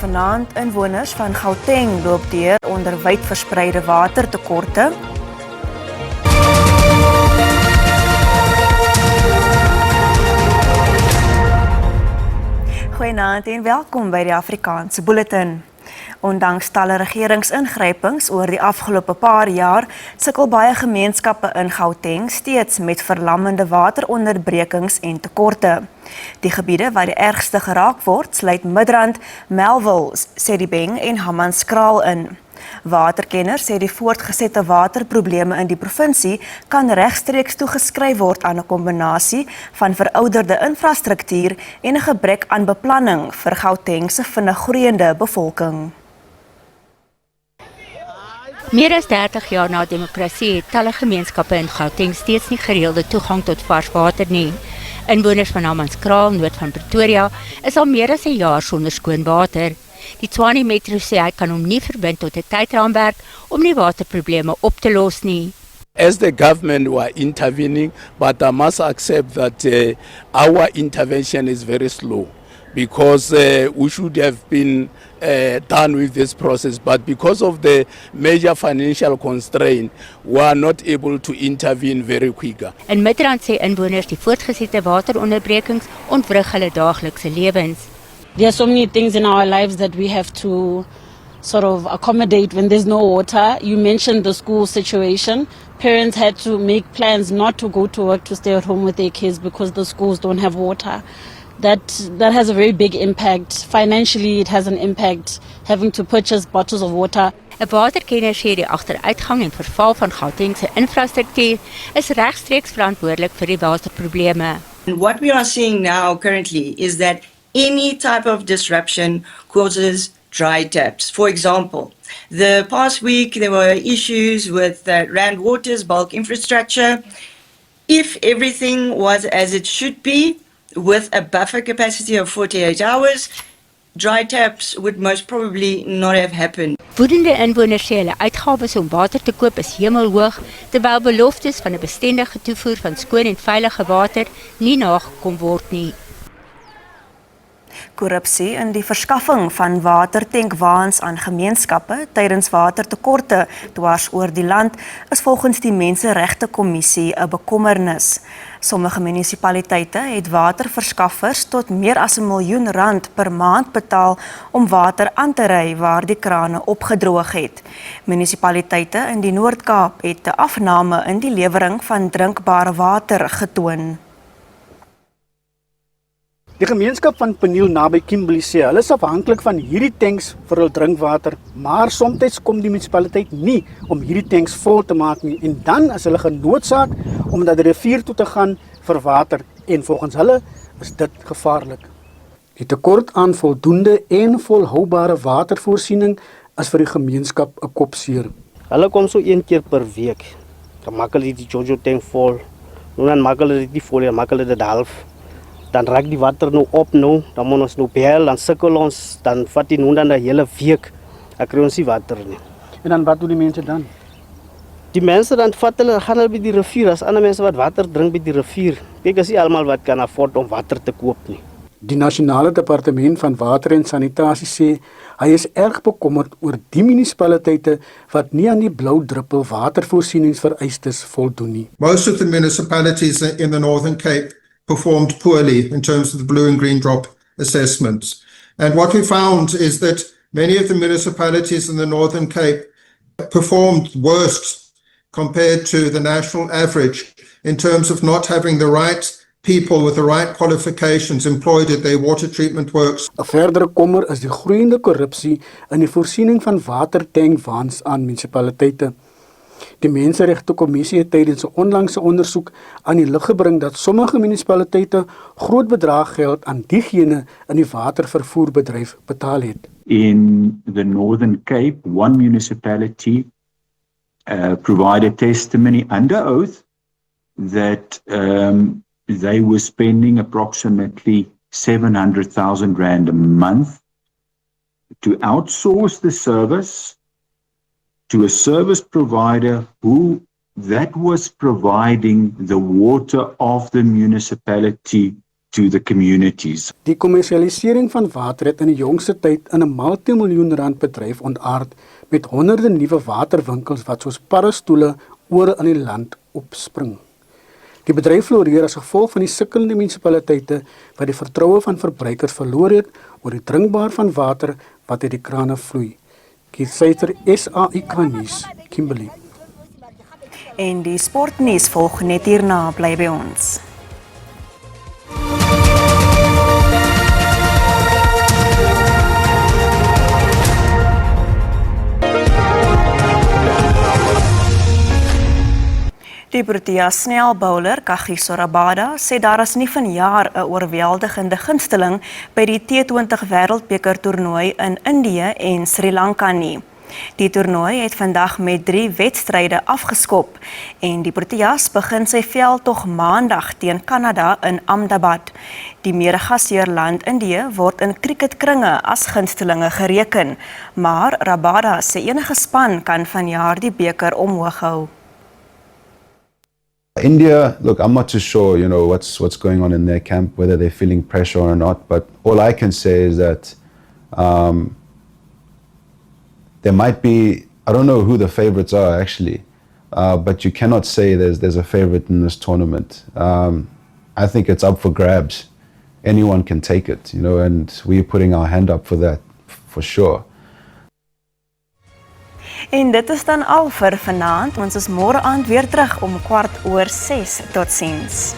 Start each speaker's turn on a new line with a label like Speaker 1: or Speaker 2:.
Speaker 1: Vanaand inwoners van Gauteng loop deur onder wyd verspreide watertekorte. Goeienaand en welkom by die Afrikaanse Bulletin. Ondanks talle regeringsingrypings oor die afgelope paar jaar, sukkel baie gemeenskappe in Gauteng steeds met verlammende wateronderbrekings en tekorte. Die gebiede waar die ergste geraak word, sluit Midrand, Melville, Sedibeng en Hammanskraal in. Waterkenners sê die voortgesette waterprobleme in die provinsie kan regstreeks toegeskryf word aan 'n kombinasie van verouderde infrastruktuur en 'n gebrek aan beplanning vir Gauteng se vinnig groeiende bevolking.
Speaker 2: Meer as 30 jaar na demokrasie het talle gemeenskappe in Gauteng steeds nie gereelde toegang tot vars water nie. Inwoners van Hammanskraal, noord van Pretoria, is al meer as 'n jaar sonder skoon water. Die Tshwane Metro sê hy kan hom nie verbind tot 'n tydraamwerk om die waterprobleme op te los nie.
Speaker 3: As the government were intervening, but I must accept that our intervention is very slow because we should have been done with this process, but because of the major financial constraint, we are not able to intervene very quicker.
Speaker 2: In Midrand sê inwoners die voortgesette wateronderbrekings ontwrig hulle daaglikse lewens.
Speaker 4: There are so many things in our lives that we have to sort of accommodate when there's no water. You mentioned the school situation. Parents had to make plans not to go to work, to stay at home with their kids because the schools don't have water. That has a very big impact. Financially, it has an impact, having to purchase bottles of water.
Speaker 2: 'n Waterkenner sê die agteruitgang en verval van Gauteng se infrastruktuur is regstreeks verantwoordelik vir die waterprobleme.
Speaker 5: And what we are seeing now currently is that any type of disruption causes dry taps. For example, the past week there were issues with Rand Water's bulk infrastructure. If everything was as it should be, with a buffer capacity of 48 hours, dry taps would most probably not have happened.
Speaker 2: Woedende inwoners sê hulle uitgawes om water te koop is hemelhoog, terwyl beloftes van 'n bestendige toevoer van skoon en veilige water nie nagekom word nie.
Speaker 1: Korrupsie in die verskaffing van watertankwaens aan gemeenskappe tydens watertekorte dwars oor die land is volgens die Menseregtekommissie 'n bekommernis. Sommige munisipaliteite het waterverskaffers tot meer as R1 miljoen per maand betaal om water aan te ry waar die krane opgedroog het. Munisipaliteite in die Noord-Kaap het 'n afname in die lewering van drinkbare water getoon.
Speaker 6: Die gemeenskap van Peniel naby Kimberley sê hulle is afhanklik van hierdie tanks vir hul drinkwater, maar soms kom die munisipaliteit nie om hierdie tanks vol te maak nie en dan is hulle genoodsaak om na die rivier toe te gaan vir water en volgens hulle is dit gevaarlik. Die tekort aan voldoende en volhoubare watervoorsiening is vir die gemeenskap 'n kopseer.
Speaker 7: Hulle kom so 1 keer per week. Dan maak hulle die Jojo tank vol. Dan maak hulle dit nie vol, dan maak hulle dit half. Dan raak die water nou op nou, dan moet ons nou bel, dan sukkel ons, dan vat die nou dan 'n hele week. Dan kry ons nie water nie.
Speaker 6: En dan wat doen die mense dan?
Speaker 7: Die mense dan vat hulle, gaan hulle by die rivier, as ander mense wat water drink by die rivier. Kyk, is nie almal wat kan afford om water te koop nie.
Speaker 6: Die Nasionale Departement van Water en Sanitasie sê hy is erg bekommerd oor die munisipaliteite wat nie aan die blou druppel watervoorsieningsvereistes voldoen nie.
Speaker 8: Most of the municipalities in the Northern Cape performed poorly in terms of the blue and green drop assessments. And what we found is that many of the municipalities in the Northern Cape performed worst compared to the national average in terms of not having the right people with the right qualifications employed at their water treatment works.
Speaker 6: 'n Verdere kommer is die groeiende korrupsie in die voorsiening van watertankwaens aan munisipaliteite. Die Menseregtekommissie het tydens 'n onlangse ondersoek aan die lig gebring dat sommige munisipaliteite groot bedrag geld aan diegene in die watervervoerbedryf betaal het.
Speaker 9: In the Northern Cape, one municipality provided testimony under oath that they were spending approximately R700,000 a month to outsource the service to a service provider that was providing the water of the municipality to the communities.
Speaker 6: Die kommersialisering van water het in die jongste tyd in 'n multimiljoen-rand bedryf ontaard met honderde nuwe waterwinkels wat soos paddestoele oral in die land opspring. Die bedryf floreer as gevolg van die sukkelende munisipaliteite wat die vertroue van verbruikers verloor het oor die drinkbaar van water wat uit die krane vloei. Kiessyter SAIK nuus, Kimberley.
Speaker 1: En die sportnuus volg net hierna, bly by ons. Die Protea snelbowler Kagiso Rabada sê daar is nie vanjaar 'n oorweldigende gunsteling by die T20 Wêreldbeker toernooi in Indië en Sri Lanka nie. Die toernooi het vandag met 3 wedstryde afgeskop en die Proteas begin sy veldtog maandag teen Kanada in Ahmedabad. Die mede-gasheerland Indië word in cricketkringe as gunstelinge gereken, maar Rabada sê enige span kan vanjaar die beker omhoog hou.
Speaker 10: India, look, I'm not too sure, what's going on in their camp, whether they're feeling pressure or not. But all I can say is that there might be, I don't know who the favorites are actually, but you cannot say there's a favorite in this tournament. I think it's up for grabs. Anyone can take it, and we're putting our hand up for that, for sure.
Speaker 1: En dit is dan al vir vanaand. Ons is môre aand weer terug om 6:15. Totsiens.